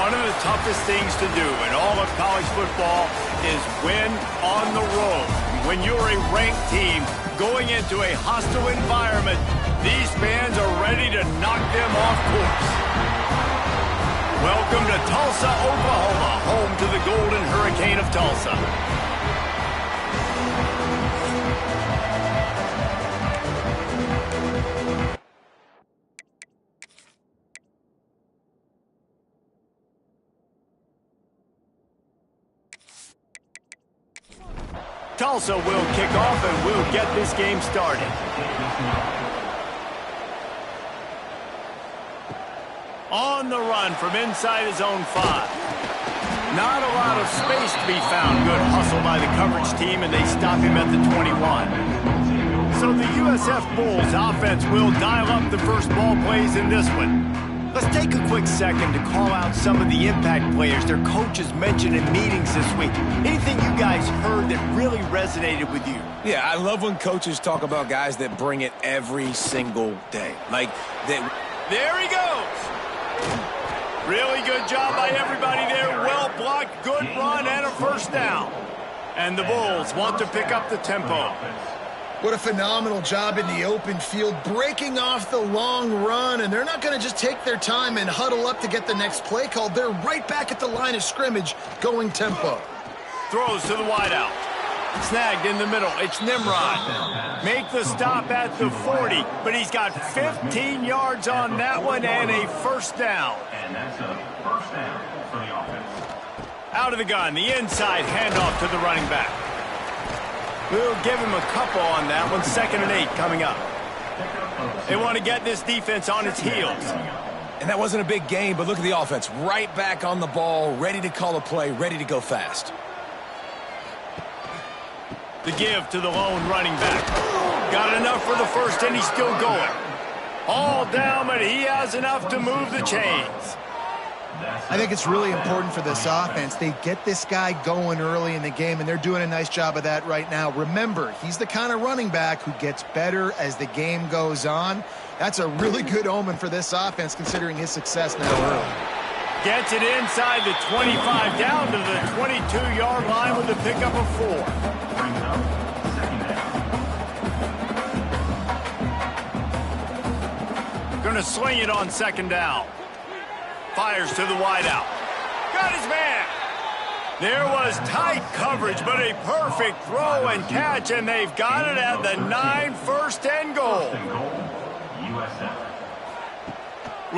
One of the toughest things to do in all of college football is win on the road. When you're a ranked team going into a hostile environment, these fans are ready to knock them off course. Welcome to Tulsa, Oklahoma, home to the Golden Hurricane of Tulsa. Tulsa will kick off and we'll get this game started. On the run from inside his own 5. Not a lot of space to be found. Good hustle by the coverage team, and they stop him at the 21. So the USF Bulls offense will dial up the first ball plays in this one. Let's take a quick second to call out some of the impact players their coaches mentioned in meetings this week. Anything you guys heard that really resonated with you? Yeah, I love when coaches talk about guys that bring it every single day. Like, there he goes. Really good job by everybody there. Well blocked, good run, and a first down. And the Bulls want to pick up the tempo. What a phenomenal job in the open field, breaking off the long run, and they're not going to just take their time and huddle up to get the next play called. They're right back at the line of scrimmage, going tempo. Throws to the wideout. Snagged in the middle. It's Nimrod. Make the stop at the 40, but he's got 15 yards on that one and a first down. And that's a first down for the offense. Out of the gun, the inside handoff to the running back. We'll give him a couple on that one. 2nd and 8 coming up. They want to get this defense on its heels. And that wasn't a big game, but look at the offense. Right back on the ball, ready to call a play, ready to go fast. The give to the lone running back. Got enough for the first, and he's still going. All down, but he has enough to move the chains. I think it's really important for this offense. They get this guy going early in the game, and they're doing a nice job of that right now. Remember, he's the kind of running back who gets better as the game goes on. That's a really good omen for this offense, considering his success now early. Gets it inside the 25, down to the 22-yard line with a pickup of 4. Going to sling it on 2nd down. Fires to the wideout. Got his man. There was tight coverage, but a perfect throw and catch, and they've got it at the 9, 1st and goal.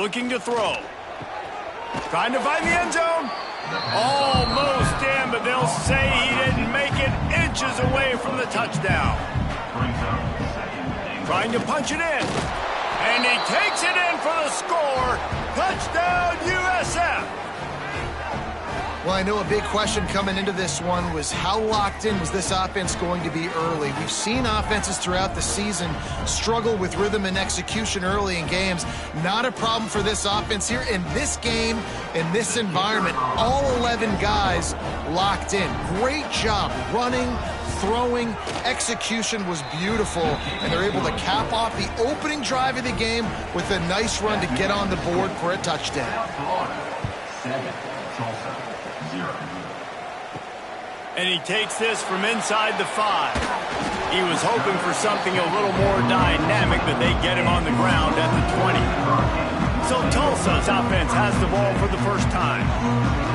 Looking to throw. Trying to find the end zone. Almost in, but they'll say he didn't make it, inches away from the touchdown. Trying to punch it in. And he takes it in for the score. Touchdown, USF. Well, I know a big question coming into this one was how locked in was this offense going to be early? We've seen offenses throughout the season struggle with rhythm and execution early in games. Not a problem for this offense here. In this game, in this environment, all 11 guys locked in. Great job running, throwing, execution was beautiful, and they're able to cap off the opening drive of the game with a nice run to get on the board for a touchdown. 7, Tulsa, 0. And he takes this from inside the 5. He was hoping for something a little more dynamic, but they get him on the ground at the 20. So Tulsa's offense has the ball for the first time.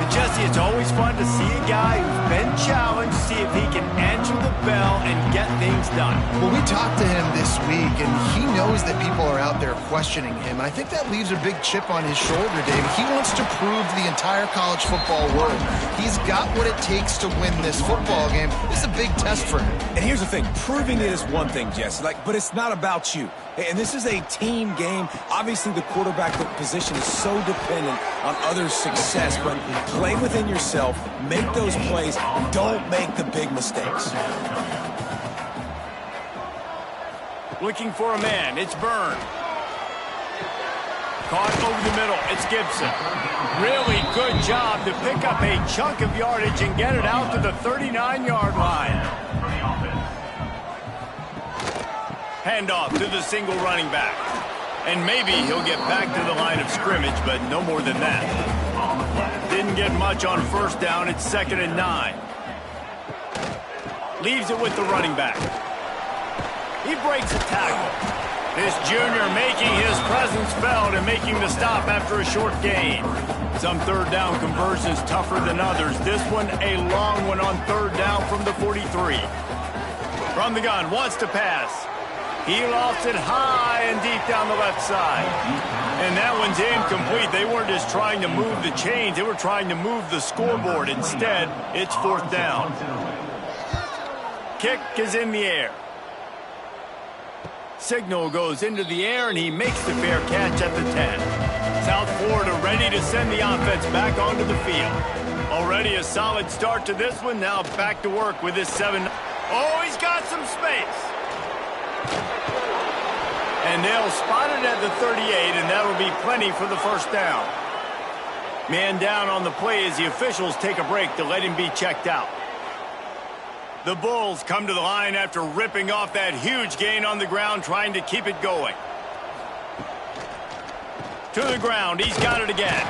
But Jesse, it's always fun to see a guy who's been challenged, see if he can answer the bell and get things done. Well, we talked to him this week, and he knows that people are out there questioning him. And I think that leaves a big chip on his shoulder, David. He wants to prove to the entire college football world he's got what it takes to win this football game. This is a big test for him. And here's the thing. Proving it is one thing, Jesse, but it's not about you. And this is a team game. Obviously, the quarterback position is so dependent on others' success, but play within yourself, make those plays, don't make the big mistakes. Looking for a man, it's Byrne. Caught over the middle, it's Gibson. Really good job to pick up a chunk of yardage and get it out to the 39-yard line. Handoff to the single running back. And maybe he'll get back to the line of scrimmage, but no more than that. Didn't get much on first down. It's 2nd and 9. Leaves it with the running back. He breaks a tackle. This junior making his presence felt and making the stop after a short gain. Some third down conversions tougher than others. This one a long one on third down from the 43. From the gun, wants to pass. He lost it high and deep down the left side. And that one's incomplete. They weren't just trying to move the chains. They were trying to move the scoreboard. Instead, it's 4th down. Kick is in the air. Signal goes into the air, and he makes the fair catch at the 10. South Florida ready to send the offense back onto the field. Already a solid start to this one. Now back to work with this 7. Oh, he's got some space. And they'll spot it at the 38, and that'll be plenty for the first down. Man down on the play as the officials take a break to let him be checked out. The Bulls come to the line after ripping off that huge gain on the ground, trying to keep it going. To the ground, he's got it again.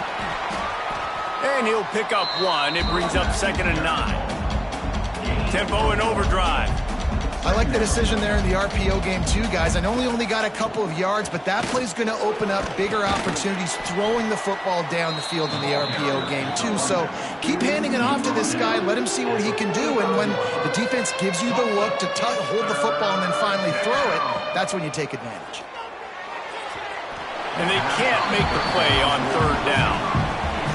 And he'll pick up 1. It brings up 2nd and 9. Tempo and overdrive. I like the decision there in the RPO game too, guys. I know he only got a couple of yards, but that play's going to open up bigger opportunities throwing the football down the field in the RPO game too. So keep handing it off to this guy. Let him see what he can do. And when the defense gives you the look to hold the football and then finally throw it, that's when you take advantage. And they can't make the play on third down.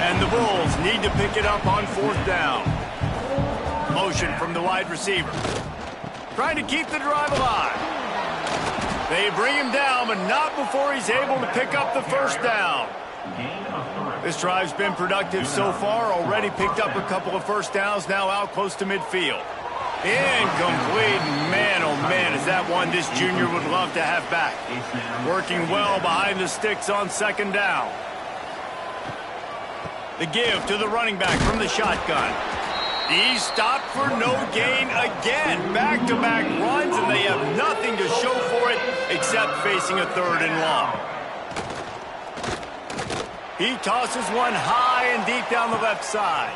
And the Bulls need to pick it up on 4th down. Motion from the wide receiver. Trying to keep the drive alive. They bring him down, but not before he's able to pick up the first down. This drive's been productive so far. Already picked up a couple of first downs, now out close to midfield. Incomplete. Man, oh man, is that one this junior would love to have back. Working well behind the sticks on 2nd down. The give to the running back from the shotgun. He stopped for no gain again. Back-to-back runs, and they have nothing to show for it except facing a 3rd and long. He tosses one high and deep down the left side.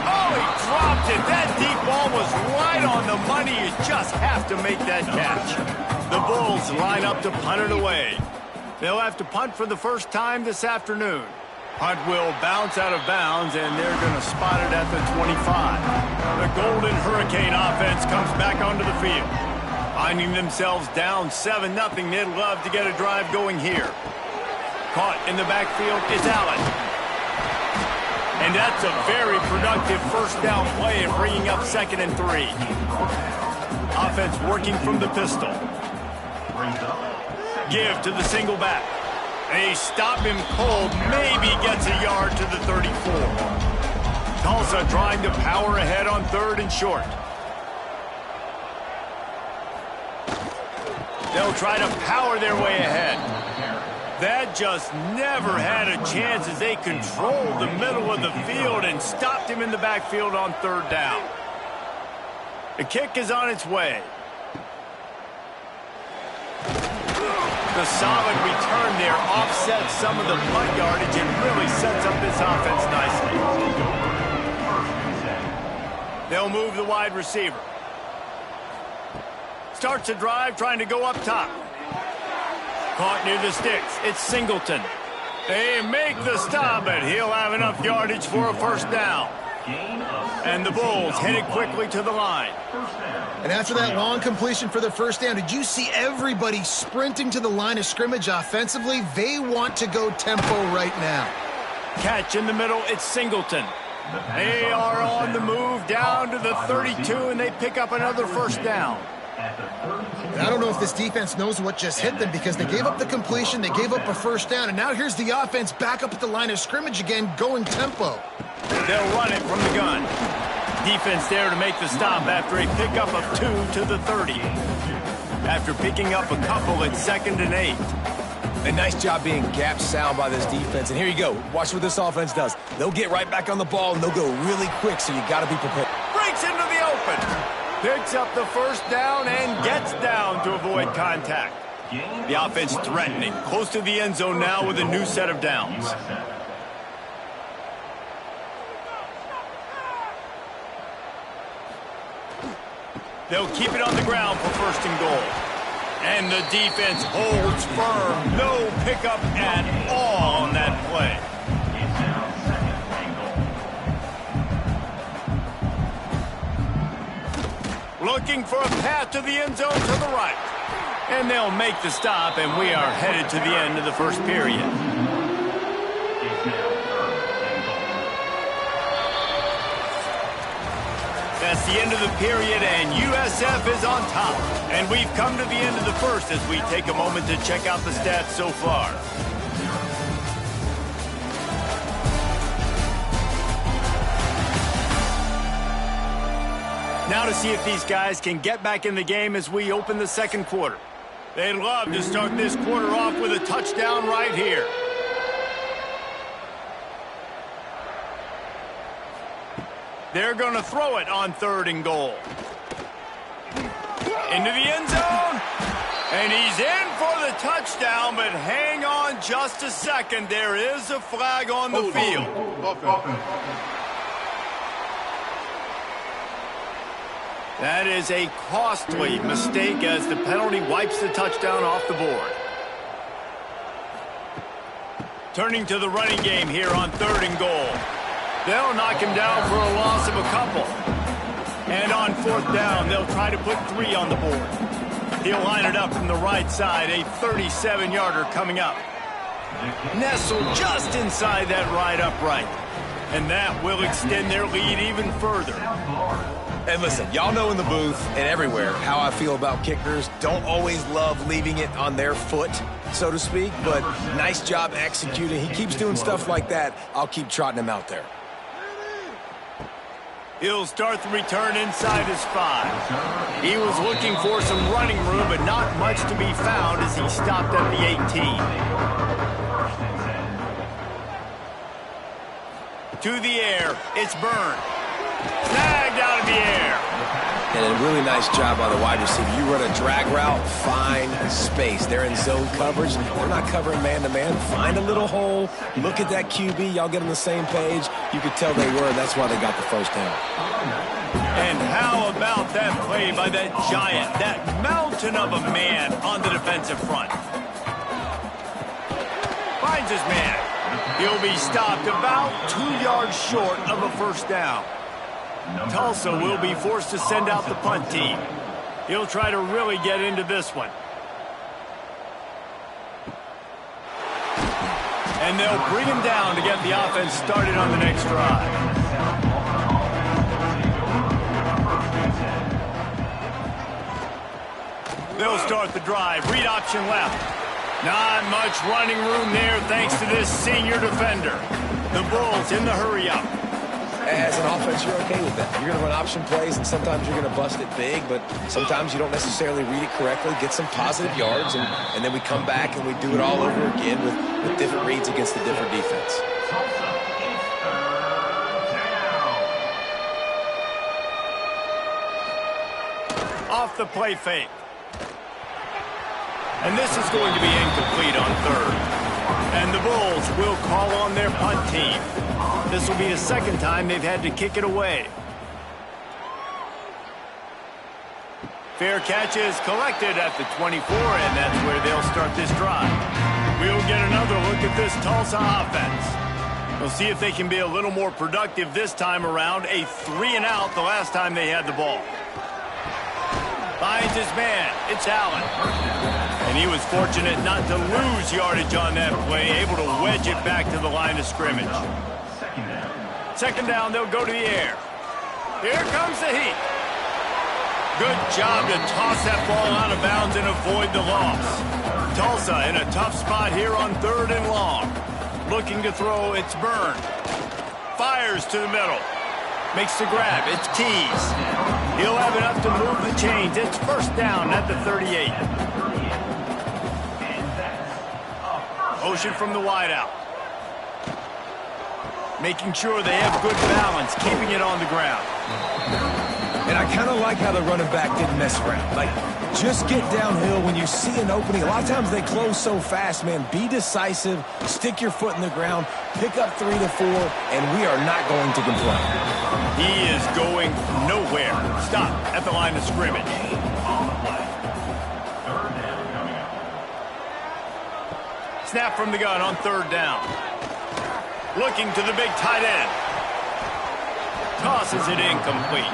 Oh, he dropped it. That deep ball was right on the money. You just have to make that catch. The Bulls line up to punt it away. They'll have to punt for the first time this afternoon. Punt will bounce out of bounds, and they're going to spot it at the 25. The Golden Hurricane offense comes back onto the field. Finding themselves down 7-0, they'd love to get a drive going here. Caught in the backfield is Allen. And that's a very productive first down play and bringing up 2nd and 3. Offense working from the pistol. Give to the single back. They stop him cold, maybe gets a yard to the 34. Tulsa trying to power ahead on 3rd and short. They'll try to power their way ahead. That just never had a chance as they controlled the middle of the field and stopped him in the backfield on 3rd down. The kick is on its way. The solid return there offsets some of the punt yardage and really sets up this offense nicely. They'll move the wide receiver. Starts a drive trying to go up top. Caught near the sticks. It's Singleton. They make the stop, and he'll have enough yardage for a first down. And the Bulls headed quickly to the line. And after that long completion for the first down, did you see everybody sprinting to the line of scrimmage offensively? They want to go tempo right now. Catch in the middle, it's Singleton. They are on the move down to the 32, and they pick up another first down. And I don't know if this defense knows what just hit them because they gave up the completion, they gave up a first down, and now here's the offense back up at the line of scrimmage again, going tempo. They'll run it from the gun. Defense there to make the stop after a pickup of 2 to the 30. After picking up a couple at 2nd and 8. A nice job being gap sound by this defense. And here you go. Watch what this offense does. They'll get right back on the ball, and they'll go really quick, so you got to be prepared. Breaks into the open. Picks up the first down and gets down to avoid contact. The offense threatening. Close to the end zone now with a new set of downs. They'll keep it on the ground for 1st and goal. And the defense holds firm. No pickup at all on that play. Looking for a path to the end zone to the right. And they'll make the stop, and we are headed to the end of the 1st period. That's the end of the period, and USF is on top. And we've come to the end of the 1st as we take a moment to check out the stats so far. Now to see if these guys can get back in the game as we open the 2nd quarter. They'd love to start this quarter off with a touchdown right here. They're going to throw it on 3rd and goal. Into the end zone. And he's in for the touchdown, but hang on just a second. There is a flag on the field. That is a costly mistake as the penalty wipes the touchdown off the board. Turning to the running game here on 3rd and goal. They'll knock him down for a loss of a couple. And on 4th down, they'll try to put 3 on the board. He'll line it up from the right side, a 37-yarder coming up. Nestled just inside that right upright. And that will extend their lead even further. And listen, y'all know in the booth and everywhere how I feel about kickers. Don't always love leaving it on their foot, so to speak, but nice job executing. He keeps doing stuff like that. I'll keep trotting him out there. He'll start the return inside his 5. He was looking for some running room, but not much to be found as he stopped at the 18. To the air, it's Byrne. Snagged out of the air. And a really nice job by the wide receiver. You run a drag route, find space. They're in zone coverage. They're not covering man-to-man. Find a little hole. Look at that QB. Y'all get on the same page. You could tell they were, and that's why they got the 1st down. And how about that play by that giant, that mountain of a man on the defensive front? Finds his man. He'll be stopped about 2 yards short of a 1st down. Tulsa will be forced to send out the punt team. He'll try to really get into this one. And they'll bring him down to get the offense started on the next drive. They'll start the drive. Read option left. Not much running room there thanks to this senior defender. The Bulls in the hurry-up. As an offense, you're okay with that. You're going to run option plays, and sometimes you're going to bust it big, but sometimes you don't necessarily read it correctly, get some positive yards, and then we come back and we do it all over again with different reads against a different defense. Off the play fake. And this is going to be incomplete on 3rd. And the Bulls will call on their punt team. This will be the 2nd time they've had to kick it away. Fair catch is collected at the 24, and that's where they'll start this drive. We'll get another look at this Tulsa offense. We'll see if they can be a little more productive this time around. A 3-and-out the last time they had the ball. Finds his man. It's Allen. And he was fortunate not to lose yardage on that play, able to wedge it back to the line of scrimmage. 2nd down, they'll go to the air. Here comes the heat. Good job to toss that ball out of bounds and avoid the loss. Tulsa in a tough spot here on 3rd and long. Looking to throw, it's Byrne. Fires to the middle. Makes the grab, it's Keys. He'll have enough to move the chains. It's 1st down at the 38. Motion from the wideout. Making sure they have good balance, keeping it on the ground. And I kind of like how the running back didn't mess around. Like, just get downhill when you see an opening. A lot of times they close so fast, man. Be decisive, stick your foot in the ground, pick up 3 to 4, and we are not going to complain. He is going nowhere. Stop at the line of scrimmage. Snap from the gun on 3rd down. Looking to the big tight end. Tosses it incomplete.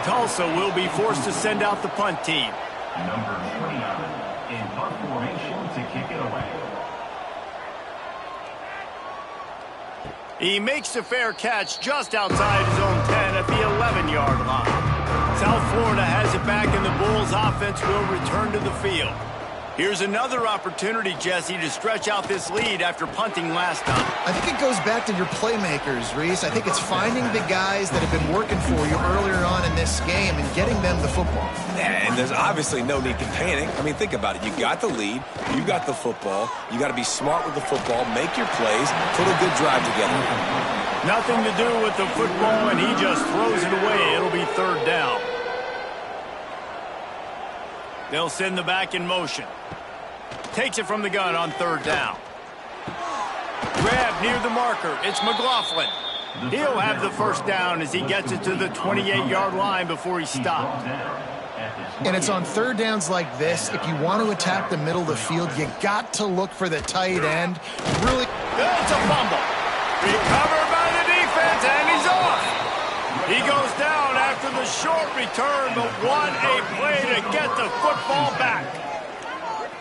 Tulsa will be forced to send out the punt team. Number 29 in punt formation to kick it away. He makes a fair catch just outside his own 10 at the 11-yard line. South Florida has it back, and the Bulls offense will return to the field. Here's another opportunity, Jesse, to stretch out this lead after punting last time. I think it goes back to your playmakers, Reese. I think it's finding the guys that have been working for you earlier on in this game and getting them the football. Yeah, and there's obviously no need to panic. I mean, think about it. You got the lead. You got the football. You got to be smart with the football, make your plays, put a good drive together. Nothing to do with the football, and he just throws it away. It'll be 3rd down. They'll send the back in motion. Takes it from the gun on 3rd down. Grab near the marker. It's McLaughlin. He'll have the 1st down as he gets it to the 28-yard line before he stopped. And it's on 3rd downs like this. If you want to attack the middle of the field, you got to look for the tight end. Really. It's a fumble. Recovered by the defense, and he's off. He goes down after the short return, but what a play to get the football back.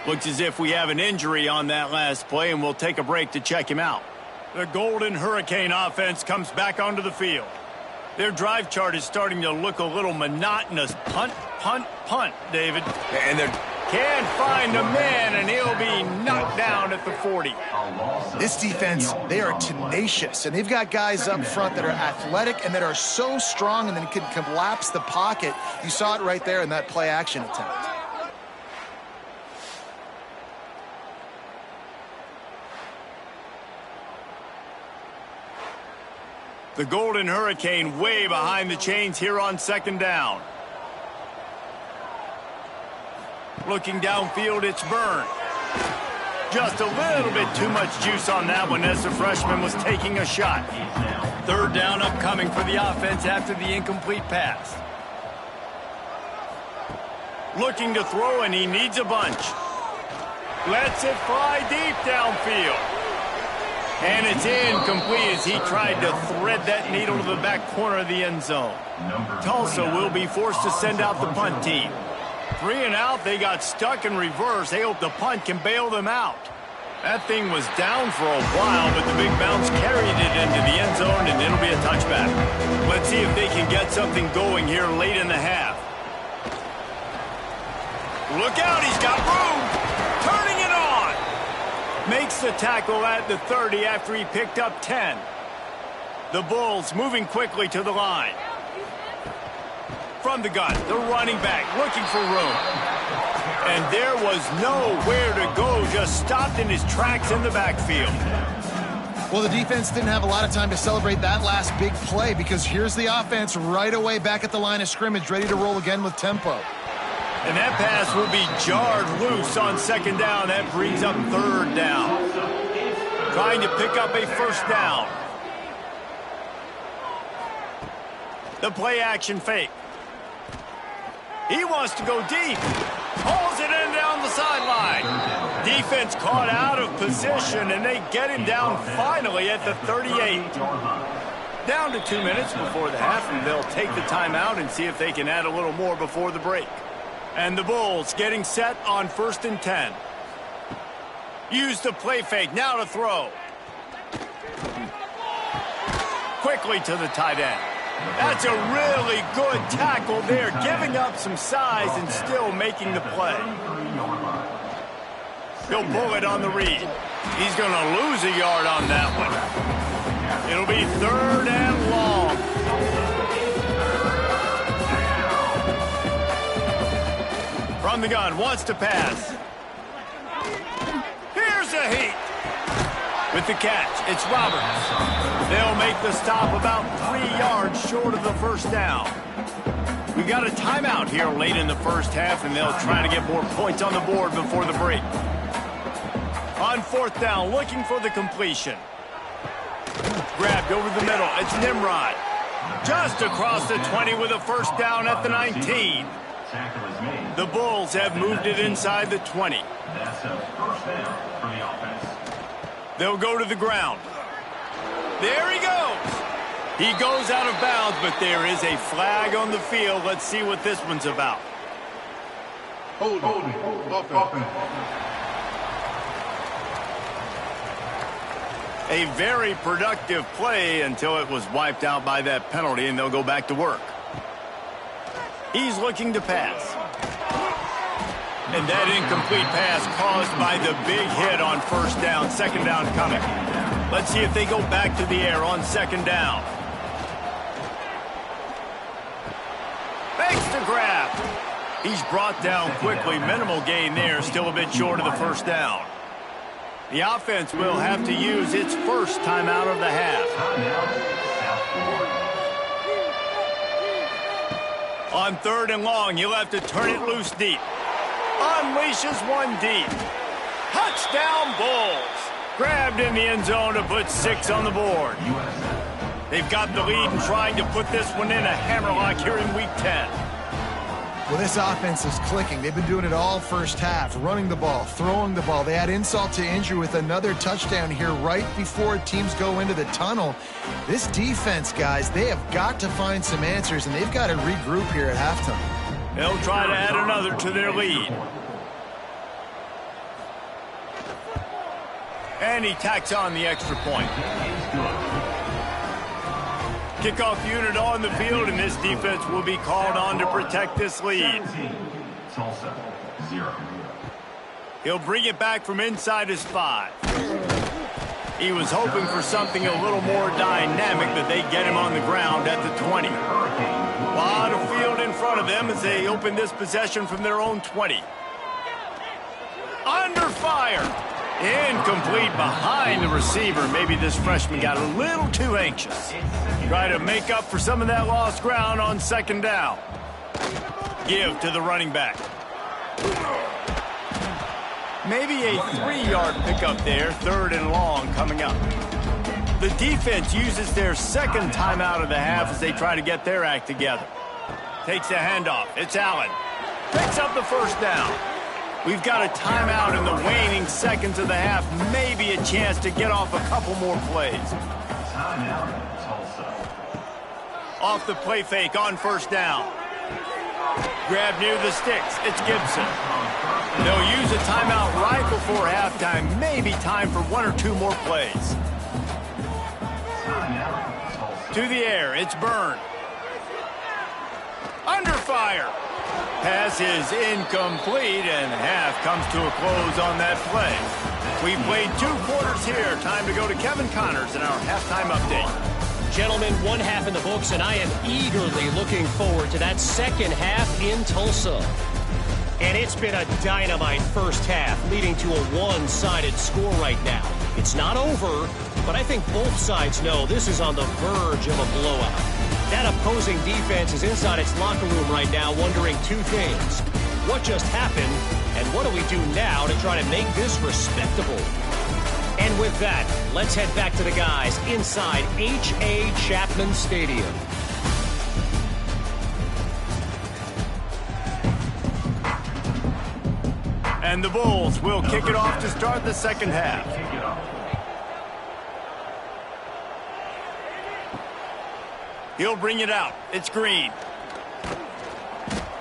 Looks as if we have an injury on that last play, and we'll take a break to check him out. The Golden Hurricane offense comes back onto the field. Their drive chart is starting to look a little monotonous. Punt, punt, punt, David. And they're... Can't find a man, and he'll be knocked down at the 40. This defense, they are tenacious, and they've got guys up front that are athletic and that are so strong and then can collapse the pocket. You saw it right there in that play-action attempt. The Golden Hurricane way behind the chains here on 2nd down. Looking downfield, it's Byrne. Just a little bit too much juice on that one as the freshman was taking a shot. 3rd down upcoming for the offense after the incomplete pass. Looking to throw, and he needs a bunch. Lets it fly deep downfield. And it's incomplete as he tried to thread that needle to the back corner of the end zone. Tulsa will be forced to send out the punt team. 3 and out, they got stuck in reverse. They hope the punt can bail them out. That thing was down for a while, but the big bounce carried it into the end zone, and it'll be a touchback. Let's see if they can get something going here late in the half. Look out, he's got room. Turning it on. Makes the tackle at the 30 after he picked up 10. The Bulls moving quickly to the line. From the gun, the running back looking for room. And there was nowhere to go, just stopped in his tracks in the backfield. Well, the defense didn't have a lot of time to celebrate that last big play because here's the offense right away back at the line of scrimmage, ready to roll again with tempo. And that pass will be jarred loose on 2nd down. That brings up 3rd down. Trying to pick up a 1st down. The play action fake. He wants to go deep. Pulls it in down the sideline. Defense caught out of position, and they get him down finally at the 38. Down to 2 minutes before the half, and they'll take the timeout and see if they can add a little more before the break. And the Bulls getting set on 1st and 10. Use the play fake, now to throw. Quickly to the tight end. That's a really good tackle there, giving up some size and still making the play. He'll pull it on the read. He's going to lose a yard on that one. It'll be 3rd and long. From the gun, wants to pass. Here's a heat. With the catch, it's Roberts. They'll make the stop about 3 yards short of the 1st down. We got a timeout here late in the first half, and they'll try to get more points on the board before the break. On fourth down, looking for the completion. Grabbed over the middle. It's Nimrod. Just across the 20 with a first down at the 19. The Bulls have moved it inside the 20. That's a first down for the offense. They'll go to the ground. There he goes. He goes out of bounds, but there is a flag on the field. Let's see what this one's about. Hold offense. A very productive play until it was wiped out by that penalty, and they'll go back to work. He's looking to pass. And that incomplete pass caused by the big hit on first down. Second down coming. Let's see if they go back to the air on second down. Makes the grab. He's brought down quickly. Minimal gain there. Still a bit short of the first down. The offense will have to use its first timeout of the half. On third and long, you'll have to turn it loose deep. Unleashes one deep. Touchdown Bulls. Grabbed in the end zone to put 6 on the board. They've got the lead and trying to put this one in a hammerlock here in week 10. Well, this offense is clicking. They've been doing it all first half, running the ball, throwing the ball. They add insult to injury with another touchdown here right before teams go into the tunnel. This defense, guys, they have got to find some answers, and they've got to regroup here at halftime. They'll try to add another to their lead. And he tacks on the extra point. Kickoff unit on the field, and this defense will be called on to protect this lead. Tulsa, 0. He'll bring it back from inside his 5. He was hoping for something a little more dynamic, but they get him on the ground at the 20. A lot of field in front of them as they open this possession from their own 20. Under fire. Incomplete behind the receiver. Maybe this freshman got a little too anxious. Try to make up for some of that lost ground on second down. Give to the running back. Maybe a 3-yard pickup there. Third and long coming up. The defense uses their second timeout of the half as they try to get their act together. Takes the handoff. It's Allen. Picks up the first down. We've got a timeout in the waning seconds of the half. Maybe a chance to get off a couple more plays. Timeout, Tulsa. Off the play fake on first down. Grab near the sticks. It's Gibson. They'll use a timeout right before halftime. Maybe time for 1 or 2 more plays. To the air. It's Byrne. Under fire. Pass is incomplete, and half comes to a close on that play. We've played 2 quarters here. Time to go to Kevin Connors in our halftime update. Gentlemen, 1 half in the books, and I am eagerly looking forward to that second half in Tulsa. And it's been a dynamite first half, leading to a one-sided score right now. It's not over, but I think both sides know this is on the verge of a blowout. That opposing defense is inside its locker room right now wondering 2 things. What just happened, and what do we do now to try to make this respectable? And with that, let's head back to the guys inside H.A. Chapman Stadium. And the Bulls will kick it off to start the second half. He'll bring it out. It's Green.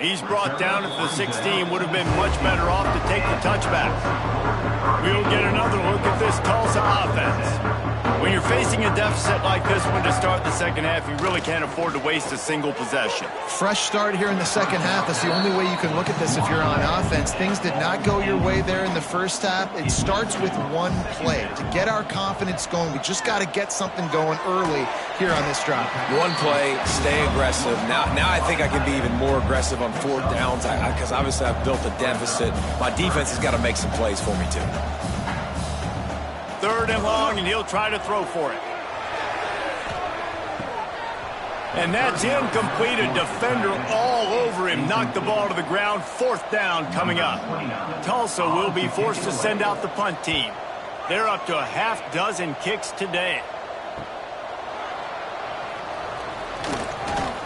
He's brought down at the 16. Would have been much better off to take the touchback. We'll get another look at this Tulsa offense. When you're facing a deficit like this one to start the second half, you really can't afford to waste a single possession. Fresh start here in the second half. That's the only way you can look at this if you're on offense. Things did not go your way there in the first half. It starts with one play. To get our confidence going, we just got to get something going early here on this drive. One play, stay aggressive. Now I think I can be even more aggressive on 4th downs because obviously I've built a deficit. My defense has got to make some plays for me too. Third and long, and he'll try to throw for it. And that's incomplete. A defender all over him. Knocked the ball to the ground. 4th down coming up. Tulsa will be forced to send out the punt team. They're up to a half-dozen kicks today.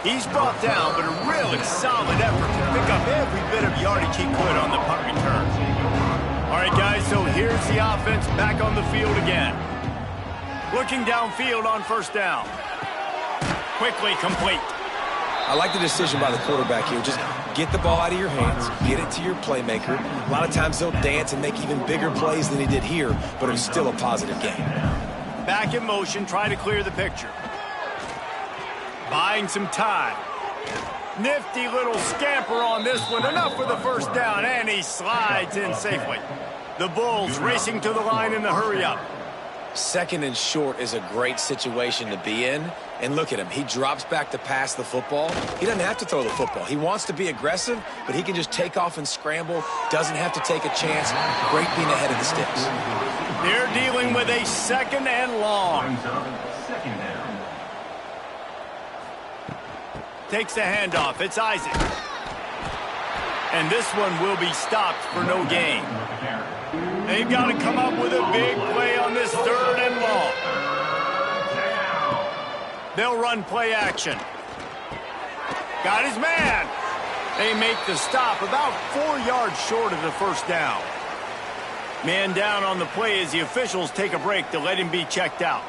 He's brought down, but a really solid effort to pick up every bit of yardage he could on the punt return. All right, guys, so here's the offense back on the field again. Looking downfield on 1st down. Quickly complete. I like the decision by the quarterback here. Just get the ball out of your hands, get it to your playmaker. A lot of times they'll dance and make even bigger plays than he did here, but it was still a positive game. Back in motion, try to clear the picture. Buying some time. Nifty little scamper on this one. Enough for the 1st down, and he slides in safely. The Bulls racing to the line in the hurry-up. 2nd and short is a great situation to be in. And look at him. He drops back to pass the football. He doesn't have to throw the football. He wants to be aggressive, but he can just take off and scramble. Doesn't have to take a chance. Great being ahead of the sticks. They're dealing with a 2nd and long. Takes the handoff. It's Isaac. And this one will be stopped for no gain. They've got to come up with a big play on this 3rd and long. They'll run play action. Got his man. They make the stop about 4 yards short of the 1st down. Man down on the play as the officials take a break to let him be checked out.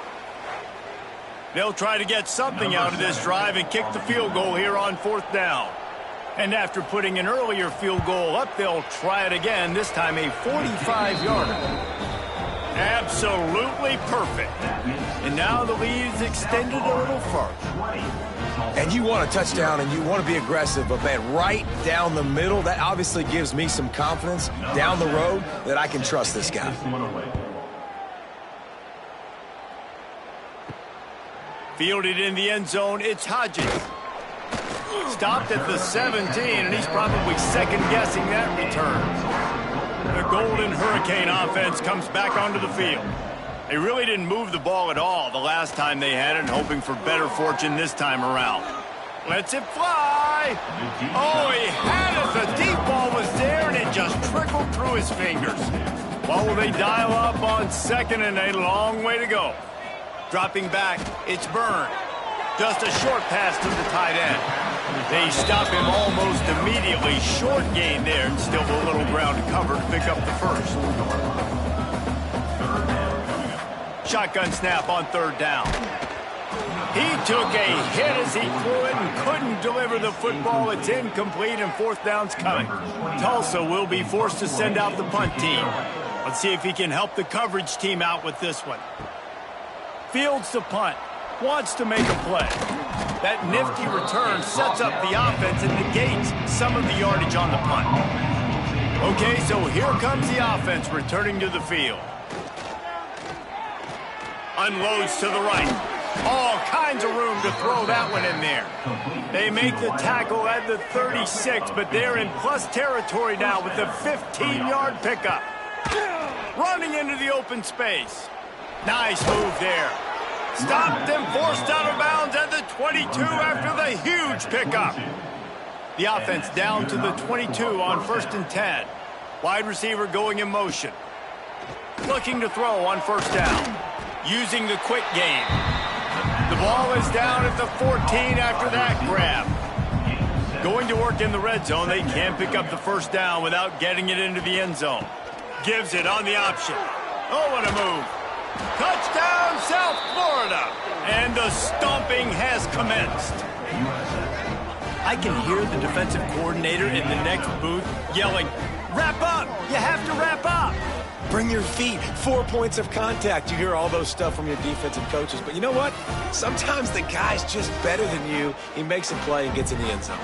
They'll try to get something out of this drive and kick the field goal here on 4th down. And after putting an earlier field goal up, they'll try it again, this time a 45-yarder. Absolutely perfect. And now the lead's extended a little further. And you want a touchdown and you want to be aggressive, but man, right down the middle, that obviously gives me some confidence down the road that I can trust this guy. Fielded in the end zone, it's Hodges. Stopped at the 17, and he's probably second-guessing that return. The Golden Hurricane offense comes back onto the field. They really didn't move the ball at all the last time they had it, hoping for better fortune this time around. Lets it fly. Oh, he had it. The deep ball was there, and it just trickled through his fingers. Well, will they dial up on 2nd and a long way to go? Dropping back, it's Byrne. Just a short pass to the tight end. They stop him almost immediately. Short gain there, and still a little ground to cover to pick up the 1st. Shotgun snap on 3rd down. He took a hit as he threw it and couldn't deliver the football. It's incomplete, and 4th down's coming. Tulsa will be forced to send out the punt team. Let's see if he can help the coverage team out with this one. Fields the punt. Wants to make a play. That nifty return sets up the offense and negates some of the yardage on the punt. Okay, so here comes the offense returning to the field. Unloads to the right. All kinds of room to throw that one in there. They make the tackle at the 36, but they're in plus territory now with the 15-yard pickup. Running into the open space. Nice move there. Stopped and forced out of bounds at the 22 after the huge pickup. The offense down to the 22 on 1st and 10. Wide receiver going in motion. Looking to throw on 1st down. Using the quick game. The ball is down at the 14 after that grab. Going to work in the red zone. They can't pick up the 1st down without getting it into the end zone. Gives it on the option. Oh, what a move. Touchdown, South Florida. And the stomping has commenced. I can hear the defensive coordinator in the next booth yelling, "Wrap up! You have to wrap up!" Bring your feet. 4 points of contact. You hear all those stuff from your defensive coaches. But you know what? Sometimes the guy's just better than you. He makes a play and gets in the end zone.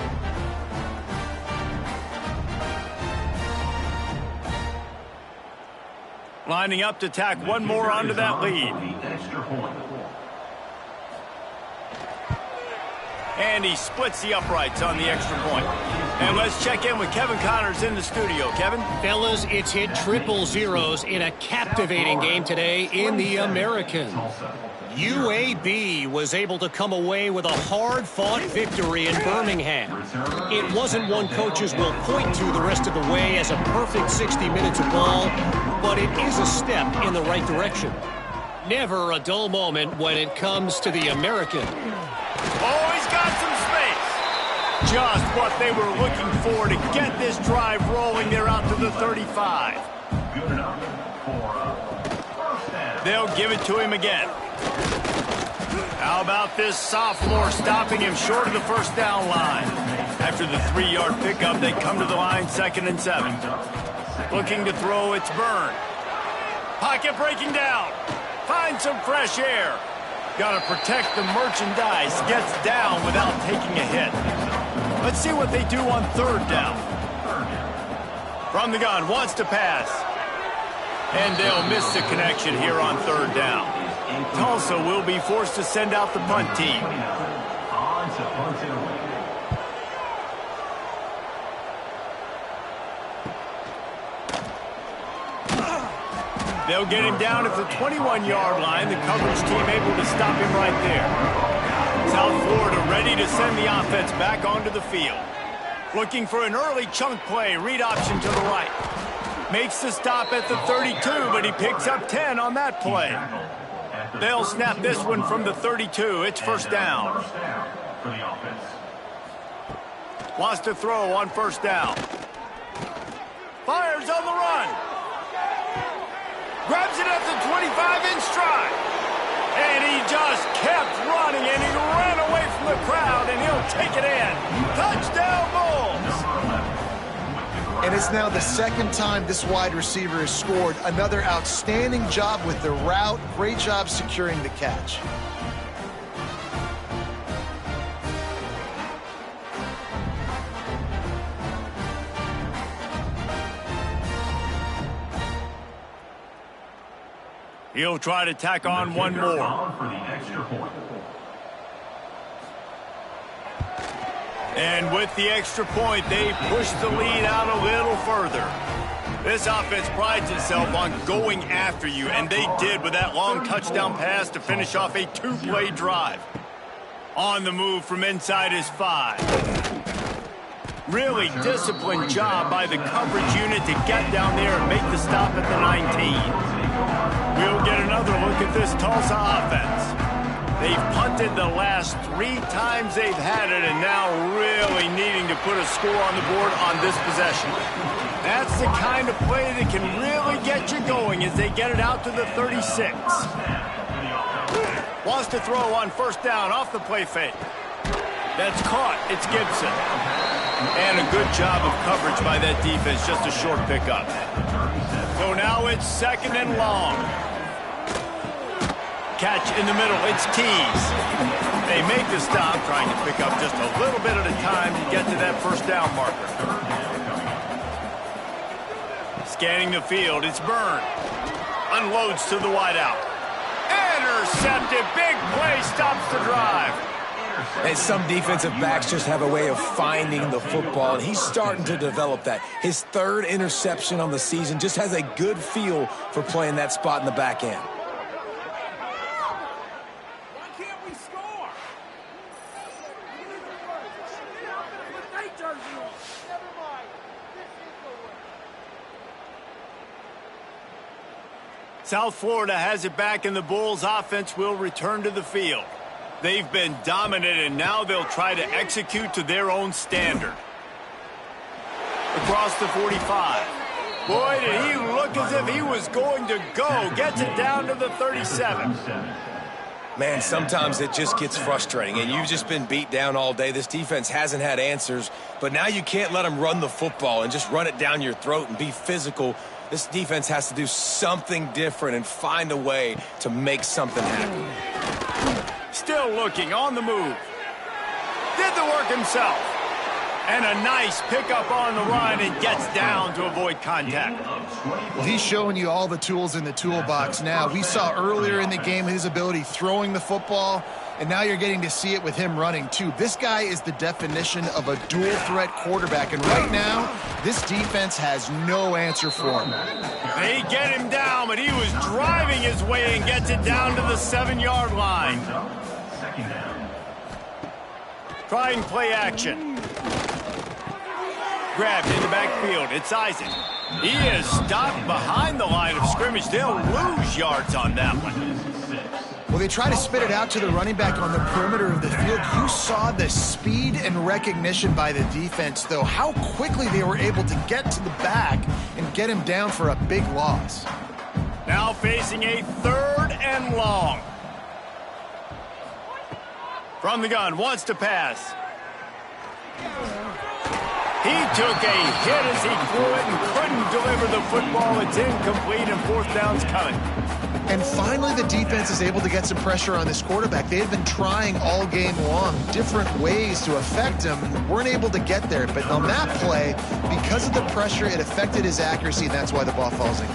Lining up to tack one more onto that lead. And he splits the uprights on the extra point. And let's check in with Kevin Connors in the studio. Kevin? Fellas, it's hit triple zeros in a captivating game today in the American. UAB was able to come away with a hard-fought victory in Birmingham. It wasn't one coaches will point to the rest of the way as a perfect 60 minutes of ball, but it is a step in the right direction. Never a dull moment when it comes to the American. Oh, he's got some space. Just what they were looking for to get this drive rolling. They're out to the 35. Good enough for first down. They'll give it to him again. How about this sophomore stopping him short of the first down line? After the 3-yard pickup, they come to the line 2nd and 7. Looking to throw, it's Byrne. Pocket breaking down. Find some fresh air. Got to protect the merchandise. Gets down without taking a hit. Let's see what they do on 3rd down. From the gun, wants to pass. And they'll miss the connection here on 3rd down. Tulsa will be forced to send out the punt team. On to punt it away. They'll get him down at the 21-yard line. The coverage team able to stop him right there. South Florida ready to send the offense back onto the field. Looking for an early chunk play. Read option to the right. Makes the stop at the 32, but he picks up 10 on that play. They'll snap this one from the 32. It's first down. For the offense. Wants to throw on first down. Fires on the run. Grabs it at the 25 in stride. And he just kept running, and he ran away from the crowd, and he'll take it in. Touchdown, Bulls. And it's now the 2nd time this wide receiver has scored. Another outstanding job with the route. Great job securing the catch. He'll try to tack on one more. For the extra point. And with the extra point, they push the lead out a little further. This offense prides itself on going after you, and they did with that long touchdown pass to finish off a 2-play drive. On the move from inside his 5. Really disciplined job by the coverage unit to get down there and make the stop at the 19. We'll get another look at this Tulsa offense. They've punted the last 3 times they've had it, and now really needing to put a score on the board on this possession. That's the kind of play that can really get you going as they get it out to the 36. Wants to throw on first down off the play fake. That's caught. It's Gibson. And a good job of coverage by that defense, just a short pickup. So now it's 2nd and long. Catch in the middle, it's Tees. They make the stop, trying to pick up just a little bit at a time to get to that first down marker. Scanning the field, it's Byrne. Unloads to the wideout. Intercepted, big play, stops the drive. And some defensive backs just have a way of finding the football, and he's starting to develop that. His 3rd interception on the season, just has a good feel for playing that spot in the back end. Why can't we score? Never mind. South Florida has it back, and the Bulls offense will return to the field. They've been dominant, and now they'll try to execute to their own standard. Across the 45. Boy, did he look as if he was going to go. Gets it down to the 37. Man, sometimes it just gets frustrating, and you've just been beat down all day. This defense hasn't had answers, but now you can't let them run the football and just run it down your throat and be physical. This defense has to do something different and find a way to make something happen. Still looking, on the move. Did the work himself. And a nice pickup on the run and gets down to avoid contact. Well, he's showing you all the tools in the toolbox now. We saw earlier in the game his ability throwing the football, and now you're getting to see it with him running too. This guy is the definition of a dual-threat quarterback, and right now, this defense has no answer for him. They get him down, but he was driving his way and gets it down to the 7-yard line. Second down. Trying play action. Grabbed in the backfield. It's Isaac. He is stopped behind the line of scrimmage. They'll lose yards on that one. Well, they try to spit it out to the running back on the perimeter of the field. You saw the speed and recognition by the defense, though, how quickly they were able to get to the back and get him down for a big loss. Now facing a 3rd and long. From the gun, wants to pass. He took a hit as he threw it and couldn't deliver the football. It's incomplete and 4th down's coming. And finally, the defense is able to get some pressure on this quarterback. They had been trying all game long different ways to affect him, weren't able to get there. But on that play, because of the pressure, it affected his accuracy, and that's why the ball falls in.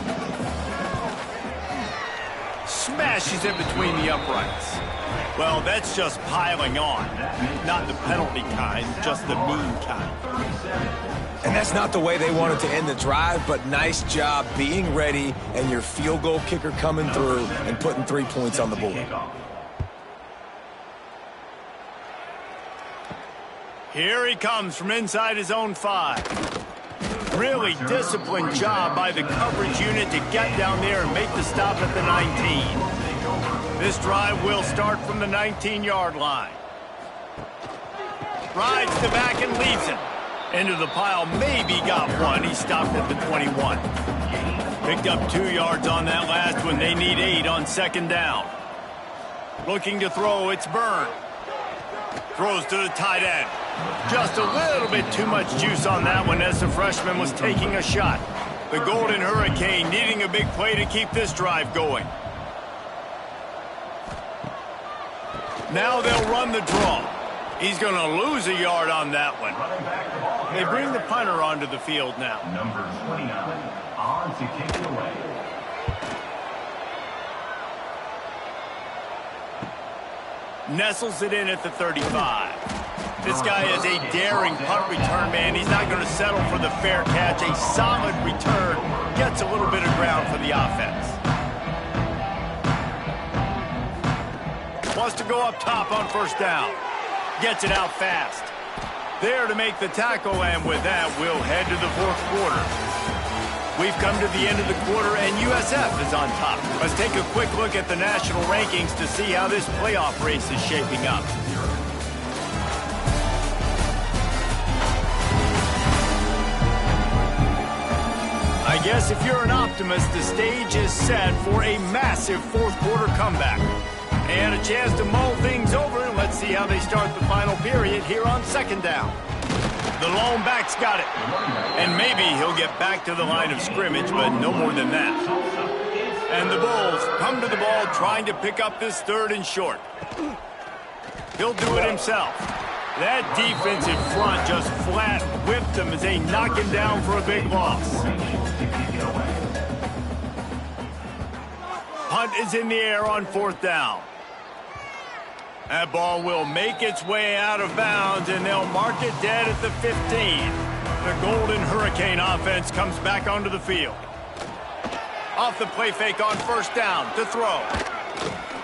Smashes it between the uprights. Well, that's just piling on. Not the penalty kind, just the mean kind. And that's not the way they wanted to end the drive, but nice job being ready and your field goal kicker coming through and putting 3 points on the board. Here he comes from inside his own 5. Really disciplined job by the coverage unit to get down there and make the stop at the 19. This drive will start from the 19-yard line. Rides the back and leaves it. Into the pile, maybe got one. He stopped at the 21. Picked up 2 yards on that last one. They need 8 on 2nd down. Looking to throw, it's Byrne. Throws to the tight end. Just a little bit too much juice on that one as the freshman was taking a shot. The Golden Hurricane needing a big play to keep this drive going. Now they'll run the draw. He's going to lose a yard on that one. They bring the punter onto the field now. Number 29 on to kick it away. Nestles it in at the 35. This guy is a daring punt return man. He's not going to settle for the fair catch. A solid return. Gets a little bit of ground for the offense. Wants to go up top on 1st down. Gets it out fast. There to make the tackle, and with that, we'll head to the 4th quarter. We've come to the end of the quarter, and USF is on top. Let's take a quick look at the national rankings to see how this playoff race is shaping up. I guess if you're an optimist, the stage is set for a massive 4th quarter comeback. And a chance to mull things over. Let's see how they start the final period here on 2nd down. The lone back's got it. And maybe he'll get back to the line of scrimmage, but no more than that. And the Bulls come to the ball trying to pick up this 3rd and short. He'll do it himself. That defensive front just flat whipped him as they knock him down for a big loss. Punt is in the air on 4th down. That ball will make its way out of bounds, and they'll mark it dead at the 15. The Golden Hurricane offense comes back onto the field. Off the play fake on 1st down to throw.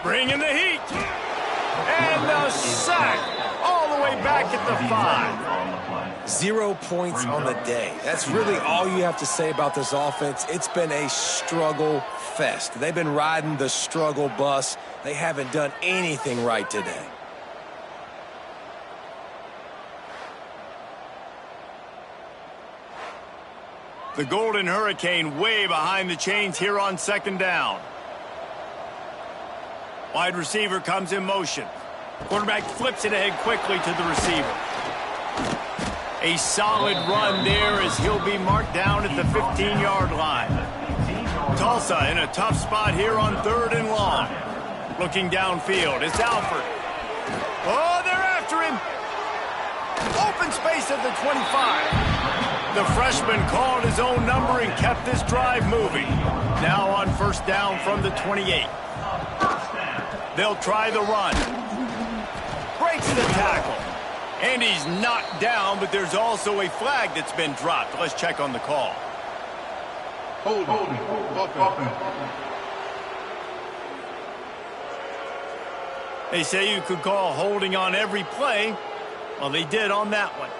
Bringing the heat. And the sack all the way back at the 5. 0 points on the day. That's really all you have to say about this offense. It's been a struggle fest. They've been riding the struggle bus. They haven't done anything right today. The Golden Hurricane way behind the chains here on 2nd down. Wide receiver comes in motion. Quarterback flips it ahead quickly to the receiver. A solid run there as he'll be marked down at the 15-yard line. Tulsa in a tough spot here on 3rd and long. Looking downfield, it's Alford. Oh, they're after him. Open space at the 25. The freshman called his own number and kept this drive moving. Now on first down from the 28. They'll try the run. Breaks the tackle. And he's knocked down, but there's also a flag that's been dropped. Let's check on the call. Hold it. They say you could call holding on every play. Well, they did on that one.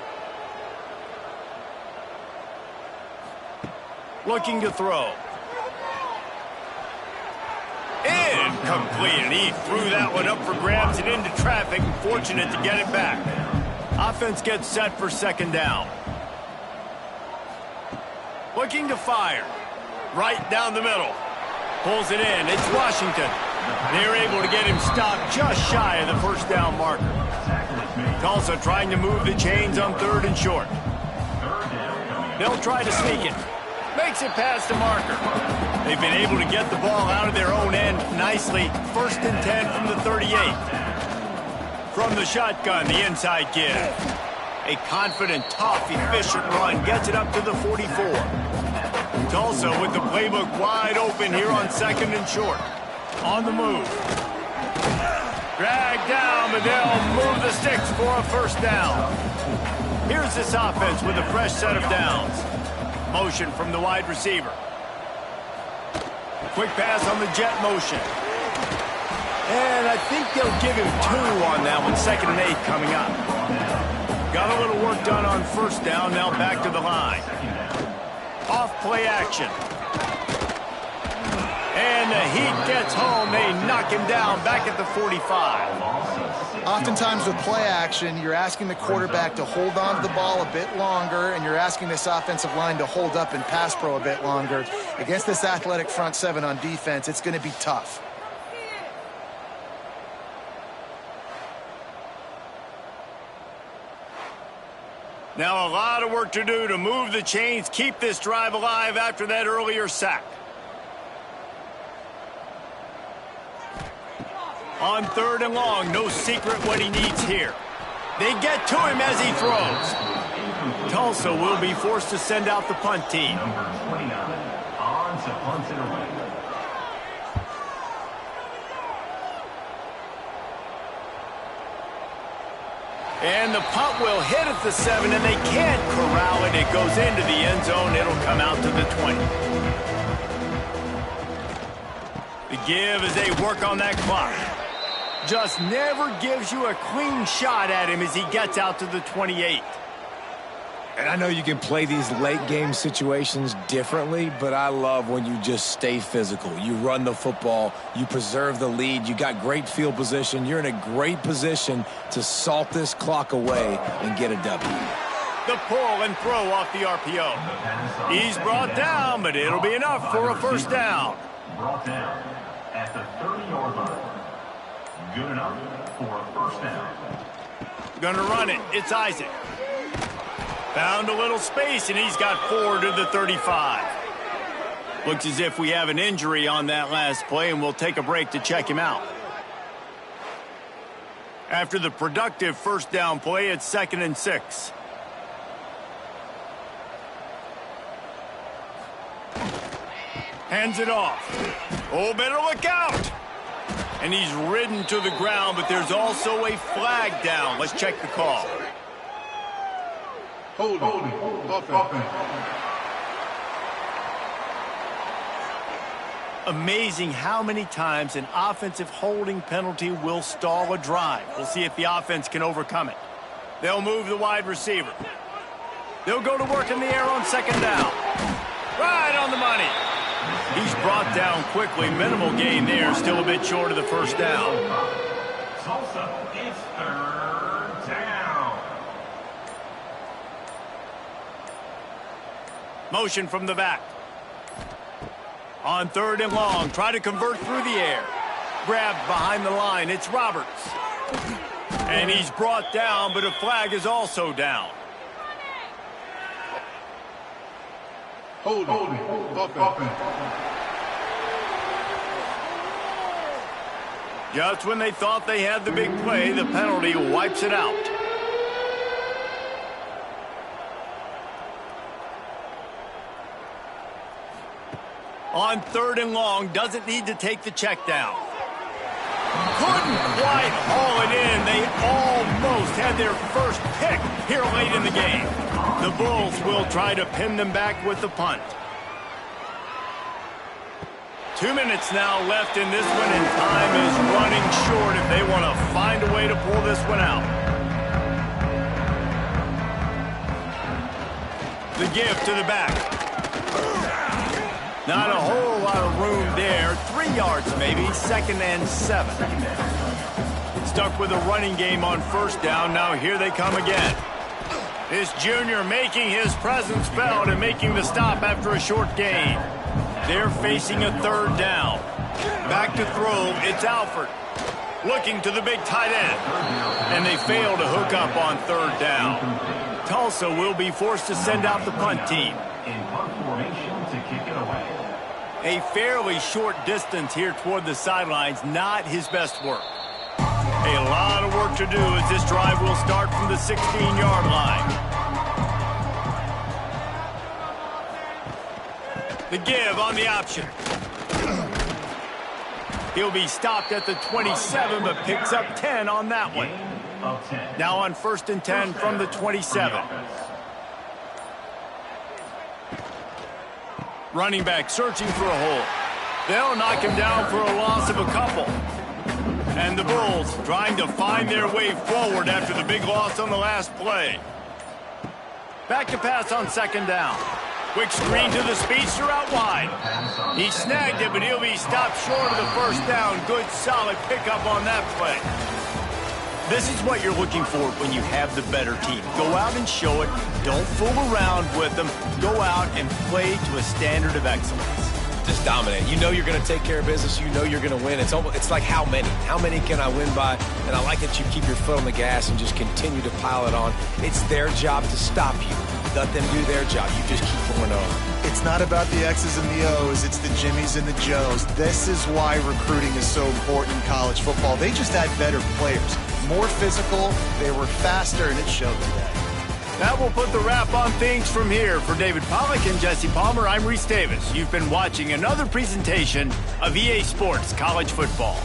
Looking to throw. Incomplete, and he threw that one up for grabs and into traffic, and fortunate to get it back. Offense gets set for second down. Looking to fire. Right down the middle. Pulls it in. It's Washington. They're able to get him stopped just shy of the first down marker. Tulsa trying to move the chains on 3rd and short. They'll try to sneak it. Makes it past the marker. They've been able to get the ball out of their own end nicely. 1st and 10 from the 38. From the shotgun, the inside give. A confident, tough, efficient run gets it up to the 44. Tulsa with the playbook wide open here on 2nd and short. On the move. Dragged down, but they'll move the sticks for a first down. Here's this offense with a fresh set of downs. Motion from the wide receiver. Quick pass on the jet motion. And I think they'll give him 2 on that one. 2nd and 8 coming up. Got a little work done on first down. Now back to the line. Off play action. And the heat gets home. They knock him down back at the 45. Oftentimes with play action, you're asking the quarterback to hold on to the ball a bit longer, and you're asking this offensive line to hold up in pass pro a bit longer. Against this athletic front 7 on defense, it's going to be tough. Now a lot of work to do to move the chains, keep this drive alive after that earlier sack. On 3rd and long, no secret what he needs here. They get to him as he throws. Tulsa will be forced to send out the punt team. Number 29 on to punt it away. And the punt will hit at the 7, and they can't corral it. It goes into the end zone. It'll come out to the 20. The give as they work on that clock. Just never gives you a clean shot at him as he gets out to the 28. And I know you can play these late game situations differently, but I love when you just stay physical. You run the football, you preserve the lead, you got great field position. You're in a great position to salt this clock away and get a W. The pull and throw off the RPO. He's brought down, but it'll be enough for a first down. Brought down at the 30-yard line. Good enough for a first down. Gonna run it. It's Isaac. Found a little space, and he's got 4 to the 35. Looks as if we have an injury on that last play, and we'll take a break to check him out. After the productive first down play, it's 2nd and 6. Hands it off. Oh, better look out. And he's ridden to the ground, but there's also a flag down. Let's check the call. Hold it. Offense. Amazing how many times an offensive holding penalty will stall a drive. We'll see if the offense can overcome it. They'll move the wide receiver. They'll go to work in the air on 2nd down. Right on the money. He's brought down quickly. Minimal gain there. Still a bit short of the first down. Tulsa, it's 3rd down. Motion from the back. On 3rd and long. Try to convert through the air. Grabbed behind the line. It's Roberts. And he's brought down, but a flag is also down. Hold it. Offense. Just when they thought they had the big play, the penalty wipes it out. On 3rd and long, doesn't need to take the check down. Couldn't quite haul it in. They almost had their first pick here late in the game. The Bulls will try to pin them back with the punt. 2 minutes now left in this one, and time is running short if they want to find a way to pull this one out. The give to the back. Not a whole lot of room there. 3 yards maybe, 2nd and 7. Stuck with a running game on 1st down. Now here they come again. This junior making his presence felt and making the stop after a short gain. They're facing a 3rd down. Back to throw, it's Alford. Looking to the big tight end. And they fail to hook up on 3rd down. Tulsa will be forced to send out the punt team. In punt formation to kick it away. A fairly short distance here toward the sidelines, not his best work. A lot of work to do as this drive will start from the 16-yard line. The give on the option. He'll be stopped at the 27, but picks up 10 on that one. Now on 1st and 10 from the 27. Running back searching for a hole. They'll knock him down for a loss of a couple. And the Bulls trying to find their way forward after the big loss on the last play. Back to pass on 2nd down. Quick screen to the speedster out wide. He snagged it, but he'll be stopped short of the 1st down. Good, solid pickup on that play. This is what you're looking for when you have the better team. Go out and show it. Don't fool around with them. Go out and play to a standard of excellence. Just dominate. You know you're going to take care of business. You know you're going to win. It's like how many? How many can I win by? And I like that you keep your foot on the gas and just continue to pile it on. It's their job to stop you. Let them do their job. You just keep going on. It's not about the X's and the O's. It's the Jimmies and the Joes. This is why recruiting is so important in college football. They just had better players. More physical. They were faster, and it showed today. That will put the wrap on things from here. For David Pollack and Jesse Palmer, I'm Reese Davis. You've been watching another presentation of EA Sports College Football.